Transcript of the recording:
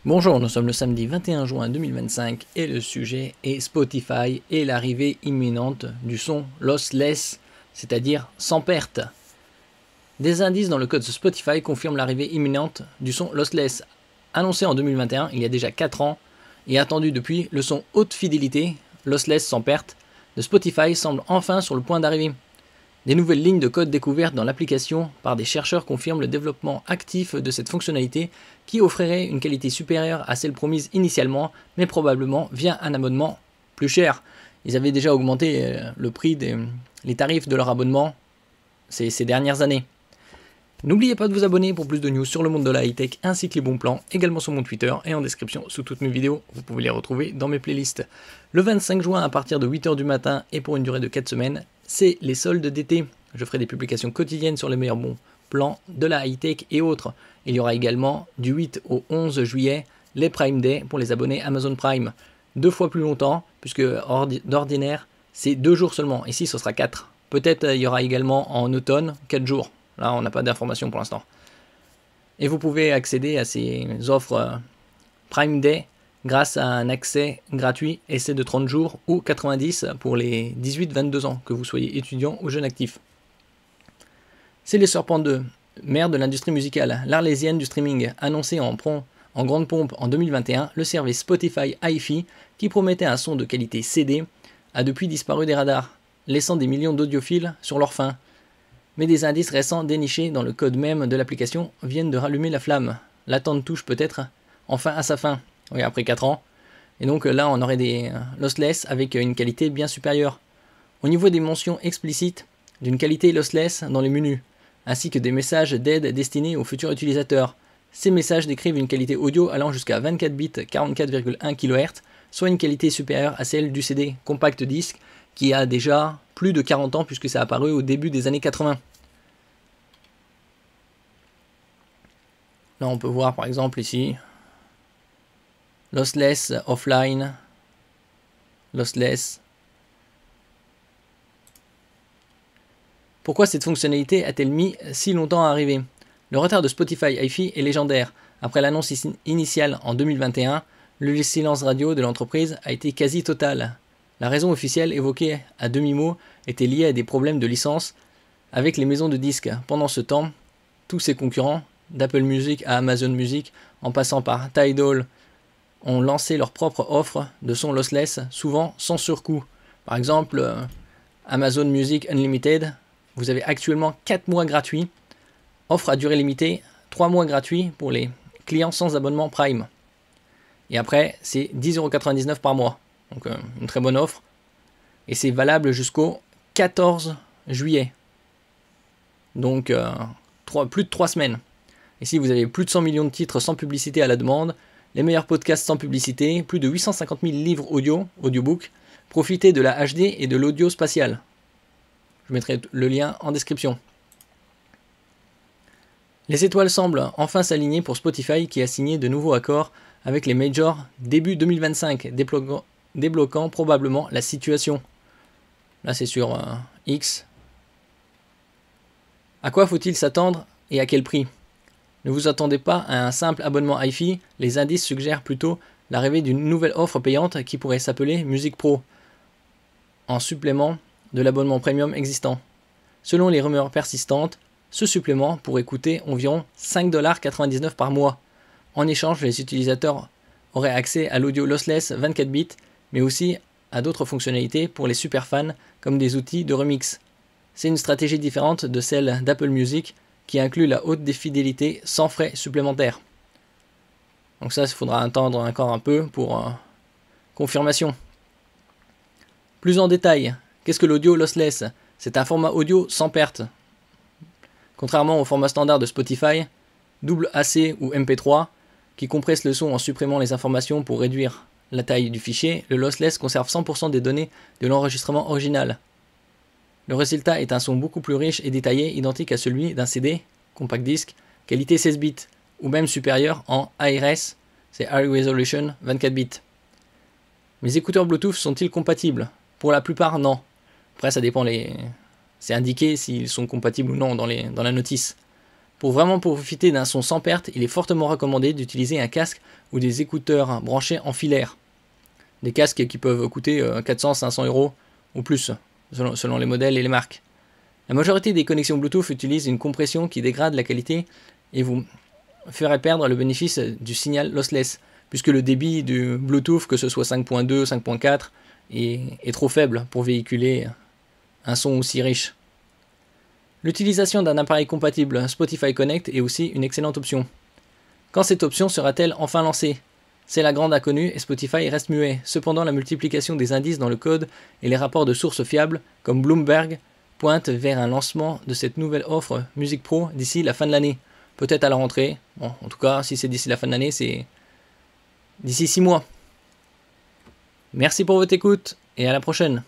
Bonjour, nous sommes le samedi 21 juin 2025 et le sujet est Spotify et l'arrivée imminente du son lossless, c'est-à-dire sans perte. Des indices dans le code Spotify confirment l'arrivée imminente du son lossless. Annoncé en 2021, il y a déjà 4 ans, et attendu depuis, le son haute fidélité, lossless sans perte, de Spotify semble enfin sur le point d'arriver. Des nouvelles lignes de code découvertes dans l'application par des chercheurs confirment le développement actif de cette fonctionnalité qui offrirait une qualité supérieure à celle promise initialement, mais probablement via un abonnement plus cher. Ils avaient déjà augmenté le prix les tarifs de leur abonnement ces dernières années. N'oubliez pas de vous abonner pour plus de news sur le monde de la high-tech ainsi que les bons plans, également sur mon Twitter et en description sous toutes mes vidéos. Vous pouvez les retrouver dans mes playlists. Le 25 juin à partir de 8h du matin et pour une durée de 4 semaines, c'est les soldes d'été. Je ferai des publications quotidiennes sur les meilleurs bons plans de la high-tech et autres. Il y aura également du 8 au 11 juillet les Prime Day pour les abonnés Amazon Prime. 2 fois plus longtemps puisque d'ordinaire c'est 2 jours seulement. Ici ce sera 4. Peut-être il y aura également en automne 4 jours. Là, on n'a pas d'informations pour l'instant. Et vous pouvez accéder à ces offres Prime Day grâce à un accès gratuit, essai de 30 jours ou 90 pour les 18-22 ans, que vous soyez étudiant ou jeune actif. C'est les Serpents 2, mère de l'industrie musicale, l'arlésienne du streaming, annoncé en grande pompe en 2021, le service Spotify Hi-Fi, qui promettait un son de qualité CD, a depuis disparu des radars, laissant des millions d'audiophiles sur leur faim. Mais des indices récents dénichés dans le code même de l'application viennent de rallumer la flamme. L'attente touche peut-être enfin à sa fin, oui, après 4 ans. Et donc là, on aurait des lossless avec une qualité bien supérieure. Au niveau des mentions explicites d'une qualité lossless dans les menus, ainsi que des messages d'aide destinés aux futurs utilisateurs. Ces messages décrivent une qualité audio allant jusqu'à 24 bits 44,1 kHz, soit une qualité supérieure à celle du CD compact disque qui a déjà plus de 40 ans puisque ça a apparu au début des années 80. Là, on peut voir par exemple ici lossless offline, lossless. Pourquoi cette fonctionnalité a-t-elle mis si longtemps à arriver? Le retard de Spotify Hi-Fi est légendaire. Après l'annonce initiale en 2021, le silence radio de l'entreprise a été quasi total. La raison officielle évoquée à demi-mot était liée à des problèmes de licence avec les maisons de disques. Pendant ce temps, tous ses concurrents, d'Apple Music à Amazon Music, en passant par Tidal, ont lancé leur propre offre de son lossless, souvent sans surcoût. Par exemple, Amazon Music Unlimited, vous avez actuellement 4 mois gratuits, offre à durée limitée, 3 mois gratuits pour les clients sans abonnement Prime. Et après, c'est 10,99€ par mois. Donc une très bonne offre. Et c'est valable jusqu'au 14 juillet. Donc plus de 3 semaines. Ici, vous avez plus de 100 millions de titres sans publicité à la demande, les meilleurs podcasts sans publicité, plus de 850 000 livres audiobooks, profitez de la HD et de l'audio spatial. Je mettrai le lien en description. Les étoiles semblent enfin s'aligner pour Spotify qui a signé de nouveaux accords avec les majors début 2025, débloquant probablement la situation. Là, c'est sur X. À quoi faut-il s'attendre et à quel prix ? Ne vous attendez pas à un simple abonnement Hi-Fi, les indices suggèrent plutôt l'arrivée d'une nouvelle offre payante qui pourrait s'appeler Music Pro, en supplément de l'abonnement premium existant. Selon les rumeurs persistantes, ce supplément pourrait coûter environ 5,99$ par mois. En échange, les utilisateurs auraient accès à l'audio lossless 24 bits, mais aussi à d'autres fonctionnalités pour les superfans comme des outils de remix. C'est une stratégie différente de celle d'Apple Music, qui inclut la haute fidélité sans frais supplémentaires. Donc ça, il faudra attendre encore un peu pour confirmation. Plus en détail, qu'est-ce que l'audio lossless? C'est un format audio sans perte. Contrairement au format standard de Spotify, double AC ou MP3, qui compresse le son en supprimant les informations pour réduire la taille du fichier, le lossless conserve 100% des données de l'enregistrement original. Le résultat est un son beaucoup plus riche et détaillé, identique à celui d'un CD, compact disc, qualité 16 bits, ou même supérieur en ARS, c'est High Resolution 24 bits. Mes écouteurs Bluetooth sont-ils compatibles? Pour la plupart, non. Après, ça dépend c'est indiqué s'ils sont compatibles ou non dans la notice. Pour vraiment profiter d'un son sans perte, il est fortement recommandé d'utiliser un casque ou des écouteurs branchés en filaire. Des casques qui peuvent coûter 400-500 € ou plus, selon les modèles et les marques. La majorité des connexions Bluetooth utilisent une compression qui dégrade la qualité et vous ferait perdre le bénéfice du signal lossless, puisque le débit du Bluetooth, que ce soit 5.2, 5.4, est trop faible pour véhiculer un son aussi riche. L'utilisation d'un appareil compatible Spotify Connect est aussi une excellente option. Quand cette option sera-t-elle enfin lancée? C'est la grande inconnue et Spotify reste muet. Cependant, la multiplication des indices dans le code et les rapports de sources fiables, comme Bloomberg, pointent vers un lancement de cette nouvelle offre Music Pro d'ici la fin de l'année. Peut-être à la rentrée. Bon, en tout cas, si c'est d'ici la fin de l'année, c'est d'ici 6 mois. Merci pour votre écoute et à la prochaine.